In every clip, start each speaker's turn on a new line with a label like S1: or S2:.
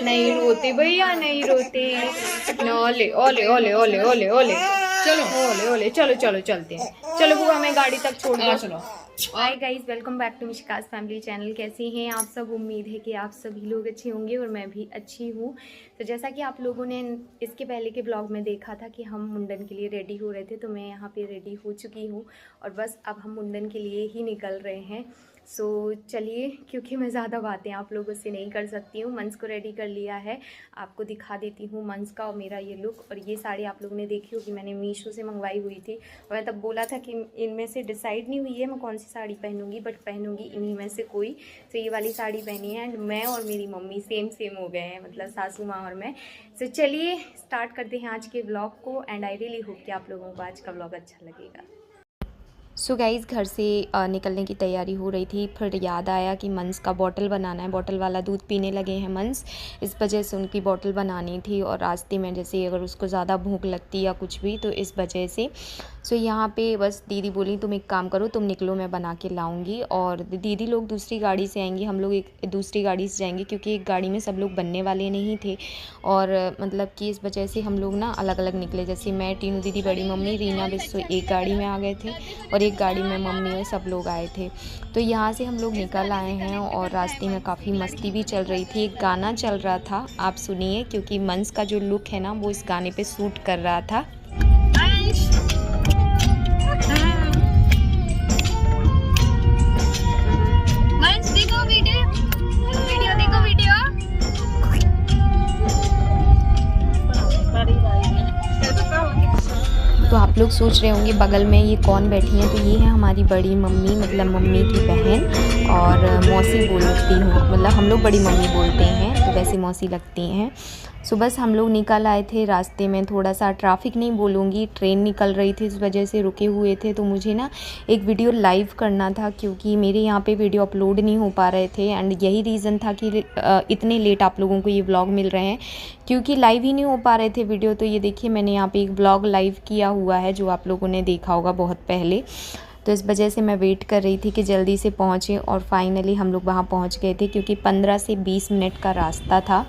S1: नहीं रोते भैया, नहीं रोते। ओले ओले ओले ओले ओले ओले, चलो ओले ओले, चलो चलो चलते हैं। चलो बुआ, मैं गाड़ी तक छोड़ दूँ। चलो। Hi guys, welcome back to Mishika's family channel. कैसे हैं आप सब? उम्मीद है कि आप सभी लोग अच्छे होंगे और मैं भी अच्छी हूँ। तो जैसा कि आप लोगों ने इसके पहले के ब्लॉग में देखा था कि हम मुंडन के लिए रेडी हो रहे थे, तो मैं यहाँ पे रेडी हो चुकी हूँ और बस अब हम मुंडन के लिए ही निकल रहे हैं। सो चलिए, क्योंकि मैं ज़्यादा बातें आप लोगों से नहीं कर सकती हूँ, मंस को रेडी कर लिया है। आपको दिखा देती हूँ मंस का और मेरा ये लुक। और ये साड़ी आप लोगों ने देखी होगी, मैंने मीशो से मंगवाई हुई थी और मैं तब बोला था कि इनमें से डिसाइड नहीं हुई है मैं कौन सी साड़ी पहनूंगी, बट पहनूंगी इन्हीं में से कोई। तो ये वाली साड़ी पहनी है एंड मैं और मेरी मम्मी सेम सेम हो गए हैं, मतलब सासू माँ और मैं। सो चलिए स्टार्ट करते हैं आज के ब्लॉग को एंड आई रियली होप कि आप लोगों को आज का ब्लॉग अच्छा लगेगा। सो गाइज़, घर से निकलने की तैयारी हो रही थी, फिर याद आया कि मंस का बॉटल बनाना है। बॉटल वाला दूध पीने लगे हैं मंस, इस वजह से उनकी बॉटल बनानी थी। और रास्ते में जैसे अगर उसको ज़्यादा भूख लगती या कुछ भी, तो इस वजह से सो यहाँ पे बस दीदी बोली तुम एक काम करो, तुम निकलो, मैं बना के लाऊंगी। और दीदी लोग दूसरी गाड़ी से आएंगी, हम लोग एक दूसरी गाड़ी से जाएंगे, क्योंकि एक गाड़ी में सब लोग बनने वाले नहीं थे। और मतलब कि इस वजह से हम लोग ना अलग अलग निकले। जैसे मैं, टीनू दीदी, बड़ी मम्मी, रीना, बिस्सो एक गाड़ी में आ गए थे और एक गाड़ी में मम्मी और सब लोग आए थे। तो यहाँ से हम लोग निकल आए हैं और रास्ते में काफ़ी मस्ती भी चल रही थी। एक गाना चल रहा था, आप सुनिए, क्योंकि मंस का जो लुक है ना वो इस गाने पे सूट कर रहा था। तो आप लोग सोच रहे होंगे बगल में ये कौन बैठी हैं, तो ये है हमारी बड़ी मम्मी, मतलब मम्मी की बहन। और मौसी बोलती हूँ, मतलब हम लोग बड़ी मम्मी बोलते हैं, तो वैसे मौसी लगती हैं। सो बस हम लोग निकल आए थे। रास्ते में थोड़ा सा ट्रैफिक नहीं बोलूँगी, ट्रेन निकल रही थी, इस वजह से रुके हुए थे। तो मुझे ना एक वीडियो लाइव करना था, क्योंकि मेरे यहाँ पे वीडियो अपलोड नहीं हो पा रहे थे एंड यही रीज़न था कि इतने लेट आप लोगों को ये व्लॉग मिल रहे हैं, क्योंकि लाइव ही नहीं हो पा रहे थे वीडियो। तो ये देखिए, मैंने यहाँ पर एक व्लॉग लाइव किया हुआ है जो आप लोगों ने देखा होगा बहुत पहले। तो इस वजह से मैं वेट कर रही थी कि जल्दी से पहुँचे और फाइनली हम लोग वहाँ पहुँच गए थे, क्योंकि 15 से 20 मिनट का रास्ता था।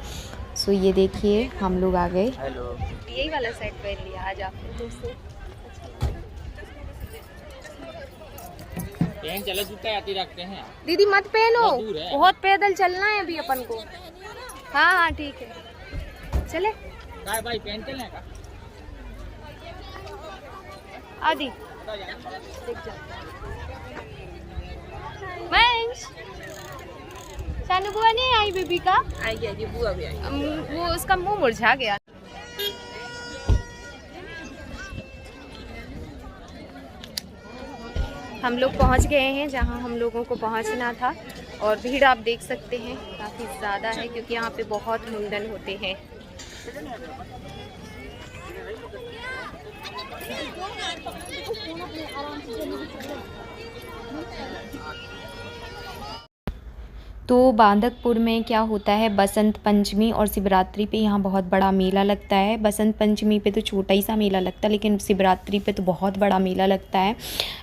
S1: सो ये देखिए हम लोग आ गए। यही वाला सेट पहन लिया आज आपने दोस्तों।
S2: चलो जूता आती रखते हैं।
S1: दीदी मत पहनो, बहुत पैदल चलना है अभी अपन को। हाँ हाँ ठीक है, चले
S2: भाई पहन चलने का
S1: आदि देख जा। मंश, सानू बुआ नहीं आई, बेबी का
S3: आई गया जी, बुआ भी आई।
S1: वो उसका मुंह मुरझा गया। हम लोग पहुंच गए हैं जहां हम लोगों को पहुंचना था और भीड़ आप देख सकते हैं काफ़ी ज़्यादा है, क्योंकि यहाँ पे बहुत मुंडन होते हैं। तो बांदकपुर में क्या होता है, बसंत पंचमी और शिवरात्रि पे यहाँ बहुत बड़ा मेला लगता है। बसंत पंचमी पे तो छोटा ही सा मेला लगता है, लेकिन शिवरात्रि पे तो बहुत बड़ा मेला लगता है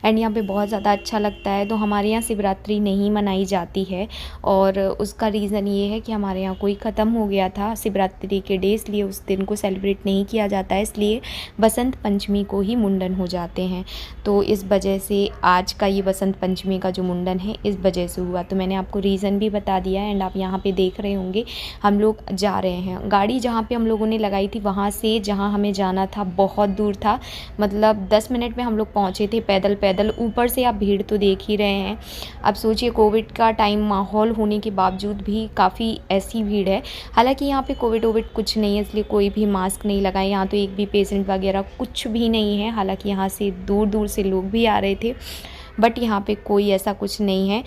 S1: एंड यहाँ पे बहुत ज़्यादा अच्छा लगता है। तो हमारे यहाँ शिवरात्रि नहीं मनाई जाती है और उसका रीज़न ये है कि हमारे यहाँ कोई ख़त्म हो गया था शिवरात्रि के डे, इसलिए उस दिन को सेलिब्रेट नहीं किया जाता है, इसलिए बसंत पंचमी को ही मुंडन हो जाते हैं। तो इस वजह से आज का ये बसंत पंचमी का जो मुंडन है इस वजह से हुआ। तो मैंने आपको रीज़न भी बता दिया एंड आप यहाँ पे देख रहे होंगे हम लोग जा रहे हैं। गाड़ी जहाँ पे हम लोगों ने लगाई थी वहाँ से जहाँ हमें जाना था बहुत दूर था, मतलब 10 मिनट में हम लोग पहुँचे थे पैदल पैदल। ऊपर से आप भीड़ तो देख ही रहे हैं। अब सोचिए कोविड का टाइम माहौल होने के बावजूद भी काफ़ी ऐसी भीड़ है। हालांकि यहाँ पे कोविड कुछ नहीं है, इसलिए कोई भी मास्क नहीं लगाए। यहाँ तो एक भी पेशेंट वगैरह कुछ भी नहीं है। हालांकि यहाँ से दूर दूर से लोग भी आ रहे थे, बट यहाँ पे कोई ऐसा कुछ नहीं है।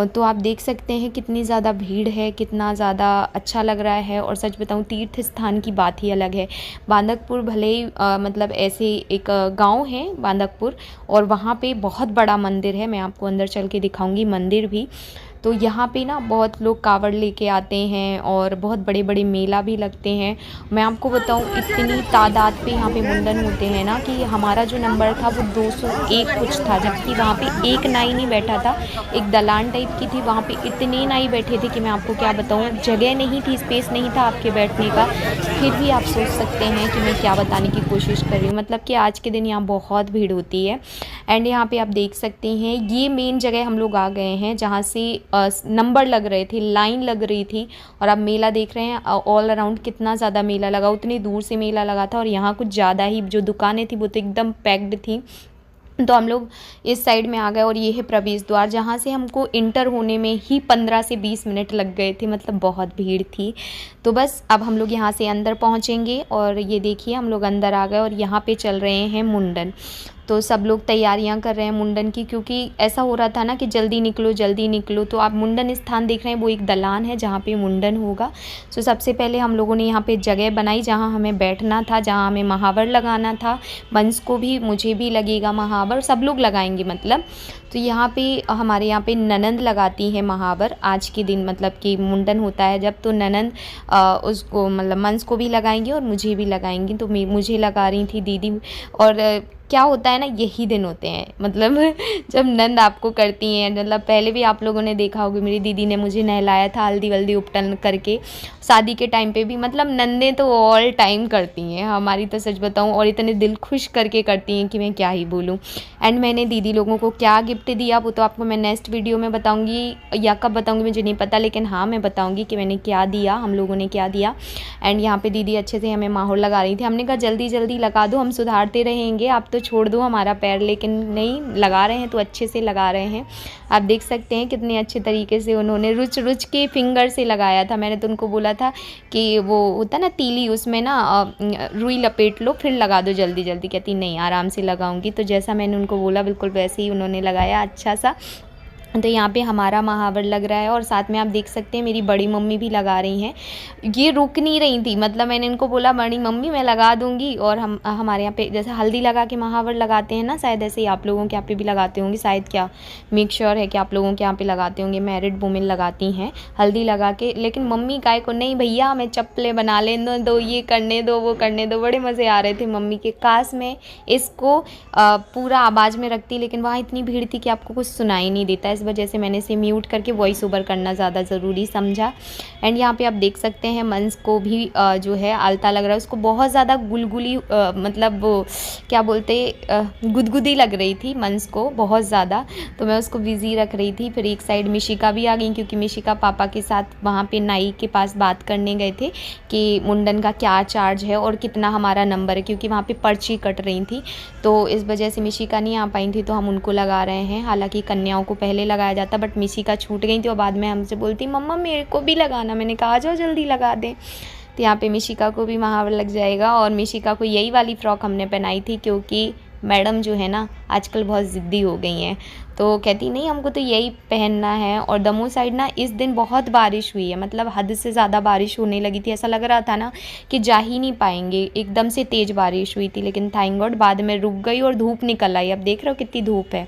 S1: तो आप देख सकते हैं कितनी ज़्यादा भीड़ है, कितना ज़्यादा अच्छा लग रहा है। और सच बताऊँ, तीर्थ स्थान की बात ही अलग है। बांदकपुर भले ही मतलब ऐसे एक गांव है बांदकपुर, और वहाँ पे बहुत बड़ा मंदिर है। मैं आपको अंदर चल के दिखाऊंगी मंदिर भी। तो यहाँ पे ना बहुत लोग कावड़ लेके आते हैं और बहुत बड़े बड़े मेला भी लगते हैं। मैं आपको बताऊँ इतनी तादाद पे यहाँ पे मुंडन होते हैं ना कि हमारा जो नंबर था वो 201 कुछ था, जबकि वहाँ पे एक नाई नहीं बैठा था, एक दलान टाइप की थी, वहाँ पे इतने नाई बैठे थे कि मैं आपको क्या बताऊँ, जगह नहीं थी, स्पेस नहीं था आपके बैठने का। फिर भी आप सोच सकते हैं कि मैं क्या बताने की कोशिश कर रही हूँ। मतलब कि आज के दिन यहाँ बहुत भीड़ होती है। एंड यहाँ पे आप देख सकते हैं ये मेन जगह हम लोग आ गए हैं जहाँ से नंबर लग रहे थे, लाइन लग रही थी। और आप मेला देख रहे हैं ऑल अराउंड कितना ज़्यादा मेला लगा, उतनी दूर से मेला लगा था और यहाँ कुछ ज़्यादा ही जो दुकानें थी वो तो एकदम पैक्ड थी। तो हम लोग इस साइड में आ गए और ये है प्रवेश द्वार, जहाँ से हमको इंटर होने में ही 15 से 20 मिनट लग गए थे, मतलब बहुत भीड़ थी। तो बस अब हम लोग यहाँ से अंदर पहुँचेंगे और ये देखिए हम लोग अंदर आ गए और यहाँ पे चल रहे हैं मुंडन। तो सब लोग तैयारियां कर रहे हैं मुंडन की, क्योंकि ऐसा हो रहा था ना कि जल्दी निकलो जल्दी निकलो। तो आप मुंडन स्थान देख रहे हैं वो एक दलान है जहाँ पे मुंडन होगा। तो सबसे पहले हम लोगों ने यहाँ पे जगह बनाई जहाँ हमें बैठना था, जहाँ हमें महावर लगाना था। मंस को भी मुझे भी लगेगा महावर, सब लोग लगाएंगे मतलब। तो यहाँ पे हमारे यहाँ पे ननंद लगाती है महावर आज के दिन, मतलब कि मुंडन होता है जब, तो ननंद उसको मतलब मंस को भी लगाएंगी और मुझे भी लगाएंगी। तो मुझे लगा रही थी दीदी। और क्या होता है ना, यही दिन होते हैं मतलब जब नंद आपको करती हैं। मतलब पहले भी आप लोगों ने देखा होगा मेरी दीदी ने मुझे नहलाया था हल्दी वल्दी उपटन करके शादी के टाइम पे भी। मतलब नंदें तो ऑल टाइम करती हैं हमारी, तो सच बताऊं, और इतने दिल खुश करके करती हैं कि मैं क्या ही बोलूं। एंड मैंने दीदी लोगों को क्या गिफ्ट दिया वो तो आपको मैं नेक्स्ट वीडियो में बताऊँगी, या कब बताऊँगी मुझे नहीं पता, लेकिन हाँ मैं बताऊँगी कि मैंने क्या दिया, हम लोगों ने क्या दिया। एंड यहाँ पर दीदी अच्छे से हमें माहौल लगा रही थी। हमने कहा जल्दी जल्दी लगा दो, हम सुधारते रहेंगे, आप तो छोड़ दो हमारा पैर, लेकिन नहीं, लगा रहे हैं तो अच्छे से लगा रहे हैं। आप देख सकते हैं कितने अच्छे तरीके से उन्होंने रुच के फिंगर से लगाया था। मैंने तो उनको बोला था कि वो होता ना तीली, उसमें ना रुई लपेट लो फिर लगा दो जल्दी जल्दी। कहती नहीं आराम से लगाऊंगी। तो जैसा मैंने उनको बोला बिल्कुल वैसे ही उन्होंने लगाया अच्छा सा। तो यहाँ पे हमारा महावर लग रहा है और साथ में आप देख सकते हैं मेरी बड़ी मम्मी भी लगा रही हैं। ये रुक नहीं रही थी, मतलब मैंने इनको बोला बड़ी मम्मी मैं लगा दूंगी। और हमारे यहाँ पे जैसे हल्दी लगा के महावर लगाते हैं ना, शायद ऐसे ही आप लोगों के यहाँ पे भी लगाते होंगे शायद, क्या मेक श्योर है कि आप लोगों के यहाँ पे लगाते होंगे। मैरिड वुमेन लगाती हैं हल्दी लगा के, लेकिन मम्मी काय को नहीं भैया हमें चप्पलें बना लेने दो, ये करने दो वो करने दो। बड़े मज़े आ रहे थे मम्मी के। काश में इसको पूरा आवाज़ में रखती, लेकिन वहाँ इतनी भीड़ थी कि आपको कुछ सुनाई नहीं देता, इस वजह से मैंने इसे म्यूट करके वॉइस ओवर करना ज़्यादा ज़रूरी समझा। एंड यहाँ पे आप देख सकते हैं मंस को भी जो है आलता लग रहा है, उसको बहुत ज़्यादा गुलगुली मतलब वो क्या बोलते गुदगुदी लग रही थी मंस को बहुत ज़्यादा। तो मैं उसको बिज़ी रख रही थी। फिर एक साइड मिशिका भी आ गई, क्योंकि मिशिका पापा के साथ वहाँ पे नाई के पास बात करने गए थे कि मुंडन का क्या चार्ज है और कितना हमारा नंबर है, क्योंकि वहाँ पे पर्ची कट रही थी। तो इस वजह से मिशिका नहीं आ पाई थी, तो हम उनको लगा रहे हैं। हालांकि कन्याओं को पहले लगाया जाता, बट मिशिका छूट गई थी और बाद में हमसे बोलती मम्मा मेरे को भी लगाना। मैंने कहा आ जाओ जल्दी लगा दें। तो यहाँ पे मिशिका को भी महावर लग जाएगा। और मिशिका को यही वाली फ़्रॉक हमने पहनाई थी, क्योंकि मैडम जो है ना आजकल बहुत ज़िद्दी हो गई हैं, तो कहती नहीं हमको तो यही पहनना है। और दमोह साइड ना इस दिन बहुत बारिश हुई है, मतलब हद से ज़्यादा बारिश होने लगी थी। ऐसा लग रहा था ना कि जा ही नहीं पाएंगे, एकदम से तेज़ बारिश हुई थी, लेकिन थैंक गॉड बाद में रुक गई और धूप निकल आई। अब देख रहे हो कितनी धूप है।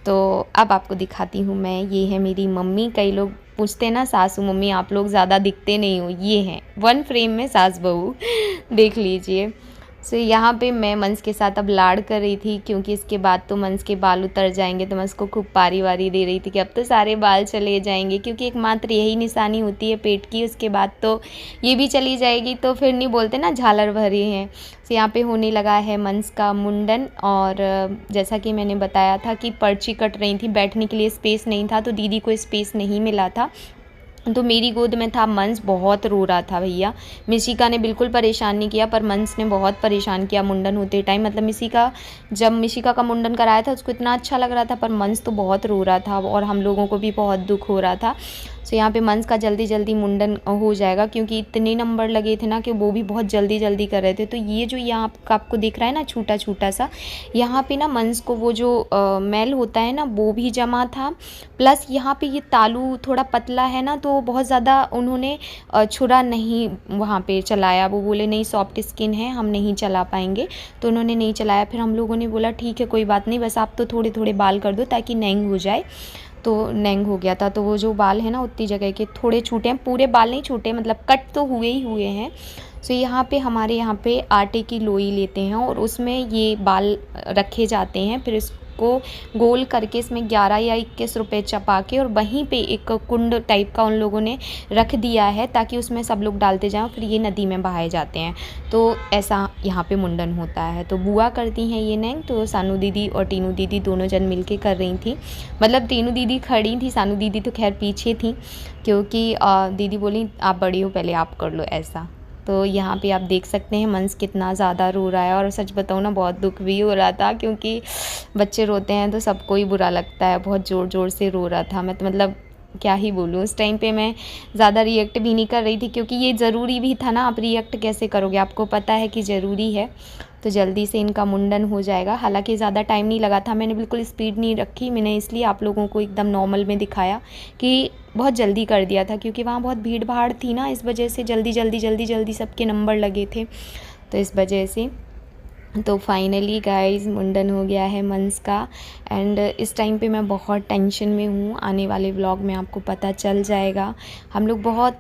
S1: तो अब आपको दिखाती हूँ मैं, ये है मेरी मम्मी। कई लोग पूछते हैं ना सासू मम्मी आप लोग ज़्यादा दिखते नहीं हो, ये हैं वन फ्रेम में सास बहू देख लीजिए। सो यहाँ पे मैं मंस के साथ अब लाड़ कर रही थी, क्योंकि इसके बाद तो मंस के बाल उतर जाएंगे। तो मैं उसको खूब पारी वारी दे रही थी कि अब तो सारे बाल चले जाएंगे, क्योंकि एकमात्र यही निशानी होती है पेट की, उसके बाद तो ये भी चली जाएगी। तो फिर नहीं बोलते ना झालर भरे हैं। तो यहाँ पे होने लगा है मंस का मुंडन। और जैसा कि मैंने बताया था कि पर्ची कट रही थी, बैठने के लिए स्पेस नहीं था, तो दीदी को स्पेस नहीं मिला था। तो मेरी गोद में था मंस, बहुत रो रहा था भैया। मिशिका ने बिल्कुल परेशान नहीं किया, पर मंस ने बहुत परेशान किया मुंडन होते टाइम। मतलब जब मिशिका का मुंडन कराया था उसको इतना अच्छा लग रहा था, पर मंस तो बहुत रो रहा था और हम लोगों को भी बहुत दुख हो रहा था। सो यहाँ पे मंस का जल्दी जल्दी मुंडन हो जाएगा, क्योंकि इतने नंबर लगे थे ना कि वो भी बहुत जल्दी जल्दी कर रहे थे। तो ये जो यहाँ आपको दिख रहा है ना छोटा छोटा सा, यहाँ पे ना मंस को वो जो मैल होता है ना वो भी जमा था, प्लस यहाँ पे ये तालू थोड़ा पतला है ना, तो बहुत ज़्यादा उन्होंने छुरा नहीं वहाँ पे चलाया। वो बोले नहीं सॉफ्ट स्किन है हम नहीं चला पाएंगे, तो उन्होंने नहीं चलाया। फिर हम लोगों ने बोला ठीक है कोई बात नहीं, बस आप तो थोड़े थोड़े बाल कर दो ताकि नैंग हो जाए। तो नैंग हो गया था। तो वो जो बाल है ना उतनी जगह के थोड़े छूटे हैं, पूरे बाल नहीं छूटे, मतलब कट तो हुए ही हुए हैं। सो यहाँ पे हमारे यहाँ पे आटे की लोई लेते हैं और उसमें ये बाल रखे जाते हैं। फिर इसको गोल करके इसमें 11 या 21 रुपए चपा के और वहीं पे एक कुंड टाइप का उन लोगों ने रख दिया है ताकि उसमें सब लोग डालते जाएं, फिर ये नदी में बहाए जाते हैं। तो ऐसा यहाँ पे मुंडन होता है। तो बुआ करती हैं ये नैंग। तो सानू दीदी और टीनू दीदी दोनों जन मिलके कर रही थी, मतलब टीनू दीदी खड़ी थी, सानू दीदी तो खैर पीछे थी, क्योंकि दीदी बोली आप बड़ी हो पहले आप कर लो ऐसा। तो यहाँ पे आप देख सकते हैं मंस कितना ज़्यादा रो रहा है। और सच बताऊँ ना बहुत दुख भी हो रहा था, क्योंकि बच्चे रोते हैं तो सबको ही बुरा लगता है। बहुत ज़ोर ज़ोर से रो रहा था। मैं तो मतलब क्या ही बोलूँ, उस टाइम पे मैं ज़्यादा रिएक्ट भी नहीं कर रही थी, क्योंकि ये ज़रूरी भी था ना। आप रिएक्ट कैसे करोगे, आपको पता है कि ज़रूरी है। तो जल्दी से इनका मुंडन हो जाएगा। हालांकि ज़्यादा टाइम नहीं लगा था, मैंने बिल्कुल स्पीड नहीं रखी, मैंने इसलिए आप लोगों को एकदम नॉर्मल में दिखाया कि बहुत जल्दी कर दिया था, क्योंकि वहाँ बहुत भीड़ भाड़ थी ना, इस वजह से जल्दी सबके नंबर लगे थे, तो इस वजह से। तो फाइनली गाइस मुंडन हो गया है मंस का। एंड इस टाइम पे मैं बहुत टेंशन में हूँ, आने वाले व्लॉग में आपको पता चल जाएगा। हम लोग बहुत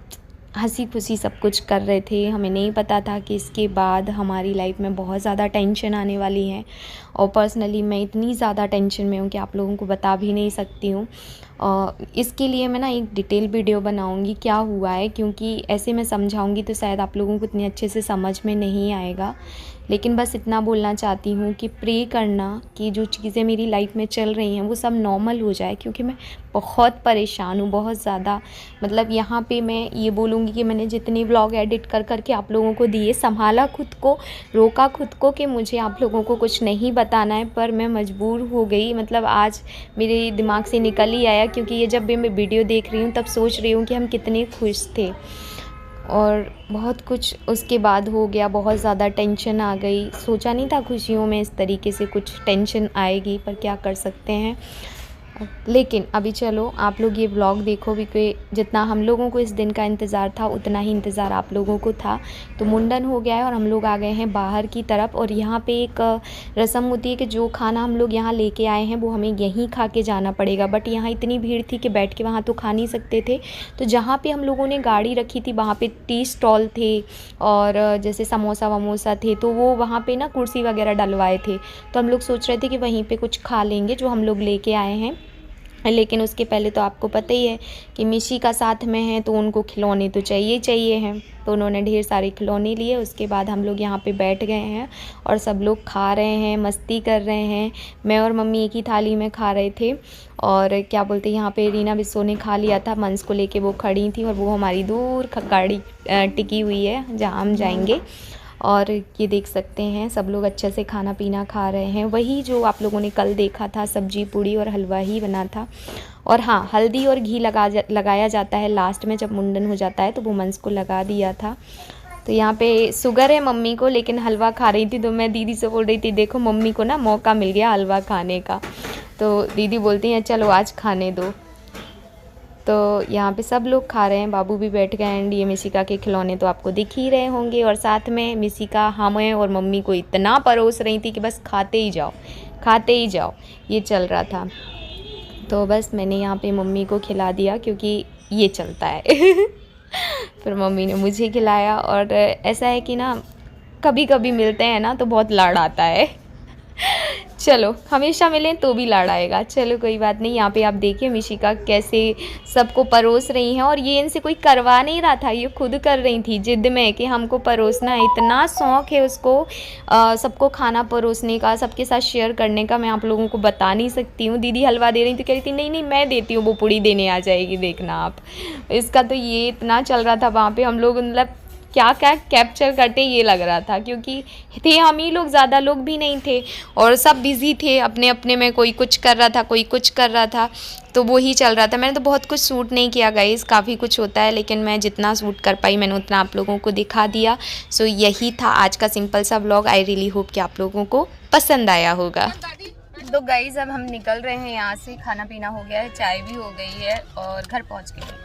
S1: हंसी खुशी सब कुछ कर रहे थे, हमें नहीं पता था कि इसके बाद हमारी लाइफ में बहुत ज़्यादा टेंशन आने वाली है। और पर्सनली मैं इतनी ज़्यादा टेंशन में हूँ कि आप लोगों को बता भी नहीं सकती हूँ। इसके लिए मैं ना एक डिटेल वीडियो बनाऊँगी क्या हुआ है, क्योंकि ऐसे मैं समझाऊँगी तो शायद आप लोगों को इतने अच्छे से समझ में नहीं आएगा। लेकिन बस इतना बोलना चाहती हूँ कि प्रे करना कि जो चीज़ें मेरी लाइफ में चल रही हैं वो सब नॉर्मल हो जाए, क्योंकि मैं बहुत परेशान हूँ, बहुत ज़्यादा। मतलब यहाँ पे मैं ये बोलूँगी कि मैंने जितने व्लॉग एडिट कर करके आप लोगों को दिए, संभाला खुद को, रोका खुद को कि मुझे आप लोगों को कुछ नहीं बताना है, पर मैं मजबूर हो गई। मतलब आज मेरे दिमाग से निकल ही आया, क्योंकि ये जब भी मैं वीडियो देख रही हूँ तब सोच रही हूँ कि हम कितने खुश थे। और बहुत कुछ उसके बाद हो गया, बहुत ज़्यादा टेंशन आ गई। सोचा नहीं था खुशियों में इस तरीके से कुछ टेंशन आएगी, पर क्या कर सकते हैं। लेकिन अभी चलो आप लोग ये व्लॉग देखो, क्योंकि जितना हम लोगों को इस दिन का इंतज़ार था उतना ही इंतज़ार आप लोगों को था। तो मुंडन हो गया है और हम लोग आ गए हैं बाहर की तरफ। और यहाँ पे एक रस्म होती है कि जो खाना हम लोग यहाँ लेके आए हैं वो हमें यहीं खा के जाना पड़ेगा। बट यहाँ इतनी भीड़ थी कि बैठ के वहाँ तो खा नहीं सकते थे। तो जहाँ पे हम लोगों ने गाड़ी रखी थी वहाँ पे टी स्टॉल थे, और जैसे समोसा वमोसा थे, तो वो वहाँ पे ना कुर्सी वगैरह डलवाए थे। तो हम लोग सोच रहे थे कि वहीं पे कुछ खा लेंगे जो हम लोग लेके आए हैं। लेकिन उसके पहले तो आपको पता ही है कि मिशी का साथ में है, तो उनको खिलौने तो चाहिए हैं। तो उन्होंने ढेर सारे खिलौने लिए। उसके बाद हम लोग यहाँ पे बैठ गए हैं और सब लोग खा रहे हैं, मस्ती कर रहे हैं। मैं और मम्मी एक ही थाली में खा रहे थे। और क्या बोलते हैं, यहाँ पे रीना बिस्सो ने खा लिया था, मंस को लेके वो खड़ी थी, और वो हमारी दूर गाड़ी टिकी हुई है जहाँ हम जाएंगे। और ये देख सकते हैं सब लोग अच्छे से खाना पीना खा रहे हैं। वही जो आप लोगों ने कल देखा था, सब्जी पूड़ी और हलवा ही बना था। और हाँ, हल्दी और घी लगाया जाता है लास्ट में जब मुंडन हो जाता है, तो वो मंस को लगा दिया था। तो यहाँ पे शुगर है मम्मी को, लेकिन हलवा खा रही थी। तो मैं दीदी से बोल रही थी देखो मम्मी को ना मौका मिल गया हलवा खाने का। तो दीदी बोलती हैं चलो आज खाने दो। तो यहाँ पे सब लोग खा रहे हैं, बाबू भी बैठ गए। एंड ये मिशिका के खिलौने तो आपको दिख ही रहे होंगे। और साथ में मिशिका हमें और मम्मी को इतना परोस रही थी कि बस खाते ही जाओ, ये चल रहा था। तो बस मैंने यहाँ पे मम्मी को खिला दिया, क्योंकि ये चलता है। फिर मम्मी ने मुझे खिलाया। और ऐसा है कि ना कभी कभी मिलते हैं ना तो बहुत लाड़ आता है। चलो हमेशा मिलें तो भी लाड़ आएगा, चलो कोई बात नहीं। यहाँ पे आप देखिए मिशिका कैसे सबको परोस रही हैं। और ये इनसे कोई करवा नहीं रहा था, ये खुद कर रही थी जिद में कि हमको परोसना है। इतना शौक़ है उसको सबको खाना परोसने का, सबके साथ शेयर करने का, मैं आप लोगों को बता नहीं सकती हूँ। दीदी हलवा दे रही थी, कह रही थी नहीं मैं देती हूँ, वो पूड़ी देने आ जाएगी, देखना आप। इसका तो ये इतना चल रहा था वहाँ पर। हम लोग मतलब क्या कैप्चर करते ये लग रहा था, क्योंकि थे हम ही लोग, ज़्यादा लोग भी नहीं थे और सब बिज़ी थे अपने अपने में। कोई कुछ कर रहा था, कोई कुछ कर रहा था, तो वो ही चल रहा था। मैंने तो बहुत कुछ शूट नहीं किया गाइस, काफ़ी कुछ होता है, लेकिन मैं जितना शूट कर पाई मैंने उतना आप लोगों को दिखा दिया। सो यही था आज का सिंपल सा व्लॉग। आई रियली होप कि आप लोगों को पसंद आया होगा। तो गाइस अब हम निकल रहे हैं यहाँ से, खाना पीना हो गया है, चाय भी हो गई है और घर पहुँच गए।